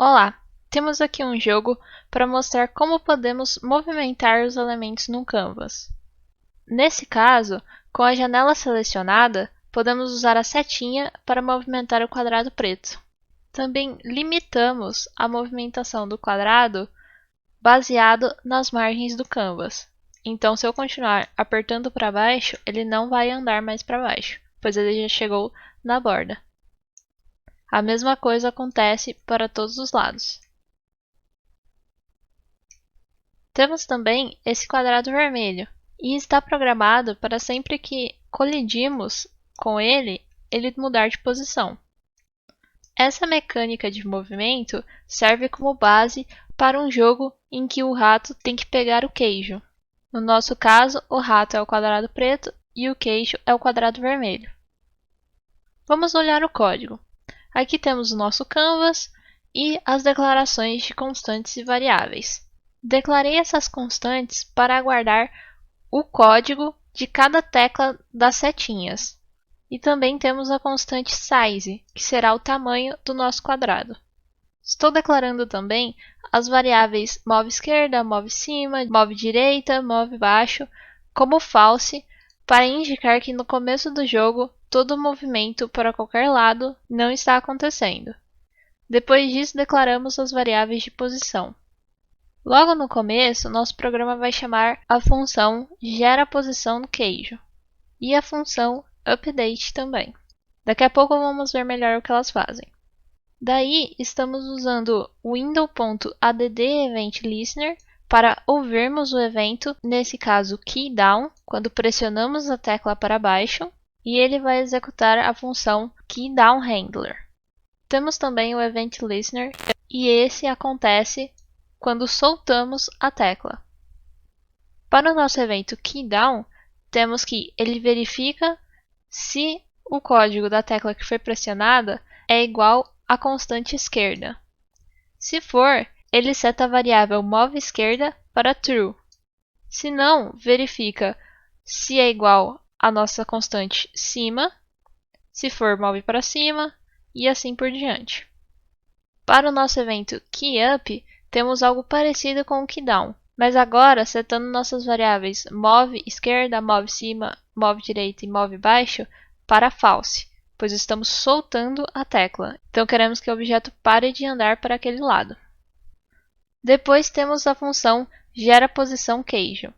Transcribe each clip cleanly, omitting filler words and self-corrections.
Olá! Temos aqui um jogo para mostrar como podemos movimentar os elementos no Canvas. Nesse caso, com a janela selecionada, podemos usar a setinha para movimentar o quadrado preto. Também limitamos a movimentação do quadrado baseado nas margens do Canvas. Então, se eu continuar apertando para baixo, ele não vai andar mais para baixo, pois ele já chegou na borda. A mesma coisa acontece para todos os lados. Temos também esse quadrado vermelho, e está programado para sempre que colidimos com ele mudar de posição. Essa mecânica de movimento serve como base para um jogo em que o rato tem que pegar o queijo. No nosso caso, o rato é o quadrado preto e o queijo é o quadrado vermelho. Vamos olhar o código. Aqui temos o nosso Canvas e as declarações de constantes e variáveis. Declarei essas constantes para aguardar o código de cada tecla das setinhas. E também temos a constante size, que será o tamanho do nosso quadrado. Estou declarando também as variáveis move esquerda, move cima, move direita, move baixo, como false, para indicar que no começo do jogo todo o movimento para qualquer lado não está acontecendo. Depois disso, declaramos as variáveis de posição. Logo no começo, nosso programa vai chamar a função geraPosição no queijo e a função update também. Daqui a pouco vamos ver melhor o que elas fazem. Daí, estamos usando o window.add-event-listener para ouvirmos o evento, nesse caso keyDown, quando pressionamos a tecla para baixo, e ele vai executar a função keyDownHandler. Temos também o event listener, e esse acontece quando soltamos a tecla. Para o nosso evento keyDown, temos que ele verifica se o código da tecla que foi pressionada é igual à constante esquerda. Se for, ele seta a variável moveEsquerda para true. Se não, verifica se é igual à nossa constante cima, se for, move para cima, e assim por diante. Para o nosso evento keyUp, temos algo parecido com o keyDown, mas agora setando nossas variáveis move esquerda, move cima, move direita e move baixo para false, pois estamos soltando a tecla, então queremos que o objeto pare de andar para aquele lado. Depois temos a função geraPosiçãoQueijo.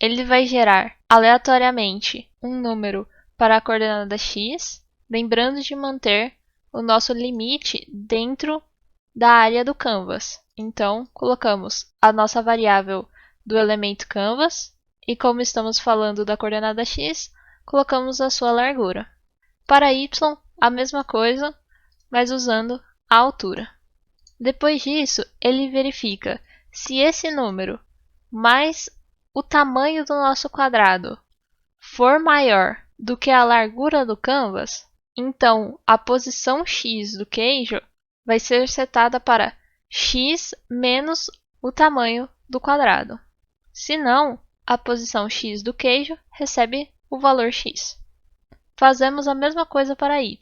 Ele vai gerar aleatoriamente um número para a coordenada x, lembrando de manter o nosso limite dentro da área do Canvas. Então, colocamos a nossa variável do elemento Canvas e, como estamos falando da coordenada x, colocamos a sua largura. Para y, a mesma coisa, mas usando a altura. Depois disso, ele verifica se esse número mais o tamanho do nosso quadrado for maior do que a largura do Canvas, então a posição x do queijo vai ser setada para x menos o tamanho do quadrado. Se não, a posição x do queijo recebe o valor x. Fazemos a mesma coisa para y.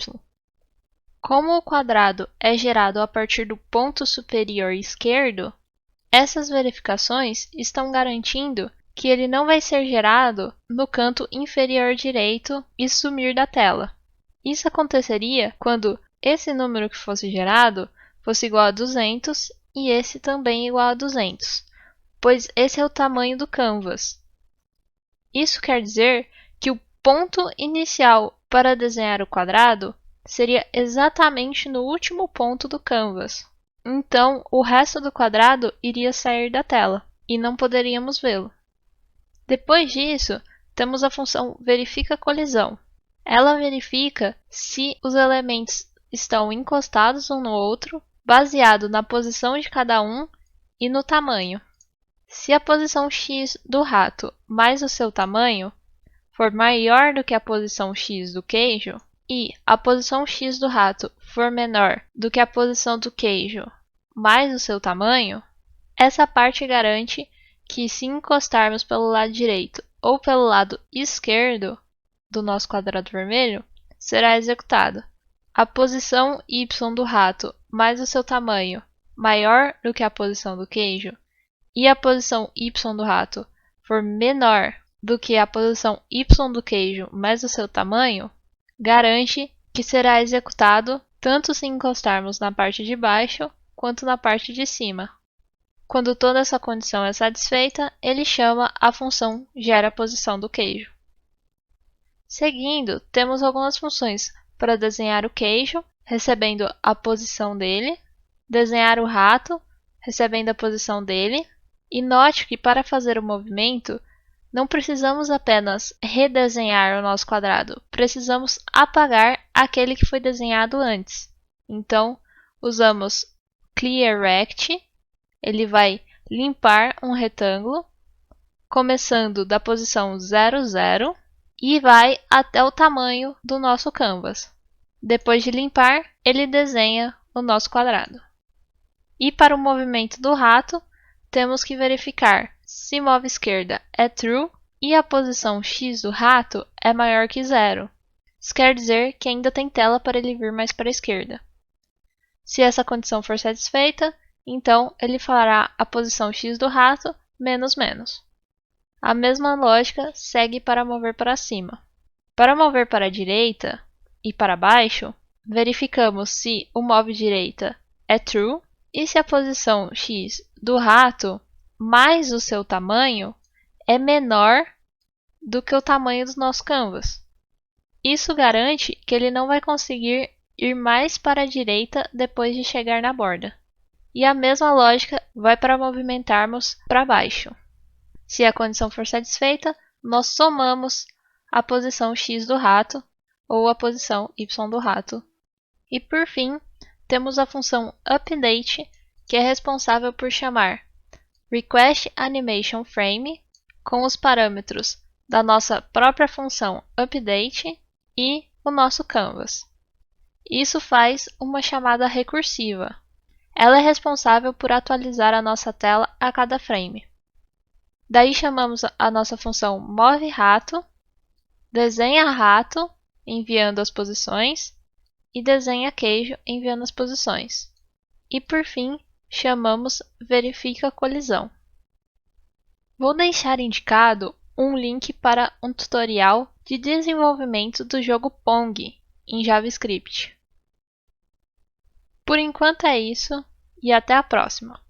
Como o quadrado é gerado a partir do ponto superior esquerdo, essas verificações estão garantindo que ele não vai ser gerado no canto inferior direito e sumir da tela. Isso aconteceria quando esse número que fosse gerado fosse igual a 200 e esse também igual a 200, pois esse é o tamanho do Canvas. Isso quer dizer que o ponto inicial para desenhar o quadrado seria exatamente no último ponto do Canvas. Então, o resto do quadrado iria sair da tela e não poderíamos vê-lo. Depois disso, temos a função verificaColisão. Ela verifica se os elementos estão encostados um no outro, baseado na posição de cada um e no tamanho. Se a posição x do rato mais o seu tamanho for maior do que a posição x do queijo, e a posição x do rato for menor do que a posição do queijo mais o seu tamanho, essa parte garante que se encostarmos pelo lado direito ou pelo lado esquerdo do nosso quadrado vermelho, será executado. A posição y do rato mais o seu tamanho maior do que a posição do queijo e a posição y do rato for menor do que a posição y do queijo mais o seu tamanho, garante que será executado tanto se encostarmos na parte de baixo quanto na parte de cima. Quando toda essa condição é satisfeita, ele chama a função geraPosição do queijo. Seguindo, temos algumas funções para desenhar o queijo, recebendo a posição dele, desenhar o rato, recebendo a posição dele, e note que para fazer o movimento, não precisamos apenas redesenhar o nosso quadrado, precisamos apagar aquele que foi desenhado antes. Então, usamos clearRect, ele vai limpar um retângulo, começando da posição 0, 0, e vai até o tamanho do nosso canvas. Depois de limpar, ele desenha o nosso quadrado. E para o movimento do rato, temos que verificar se move esquerda é true e a posição x do rato é maior que 0. Isso quer dizer que ainda tem tela para ele vir mais para a esquerda. Se essa condição for satisfeita, então ele fará a posição x do rato menos menos. A mesma lógica segue para mover para cima. Para mover para a direita e para baixo, verificamos se o move direita é true e se a posição x do rato mais o seu tamanho é menor do que o tamanho do nosso canvas. Isso garante que ele não vai conseguir ir mais para a direita depois de chegar na borda. E a mesma lógica vai para movimentarmos para baixo. Se a condição for satisfeita, nós somamos a posição x do rato ou a posição y do rato. E por fim, temos a função update, que é responsável por chamar requestAnimationFrame com os parâmetros da nossa própria função update e o nosso canvas. Isso faz uma chamada recursiva. Ela é responsável por atualizar a nossa tela a cada frame. Daí chamamos a nossa função moveRato, desenhaRato, enviando as posições, e desenhaQueijo, enviando as posições. E por fim, chamamos verificaColisão. Vou deixar indicado um link para um tutorial de desenvolvimento do jogo Pong em JavaScript. Por enquanto é isso, e até a próxima!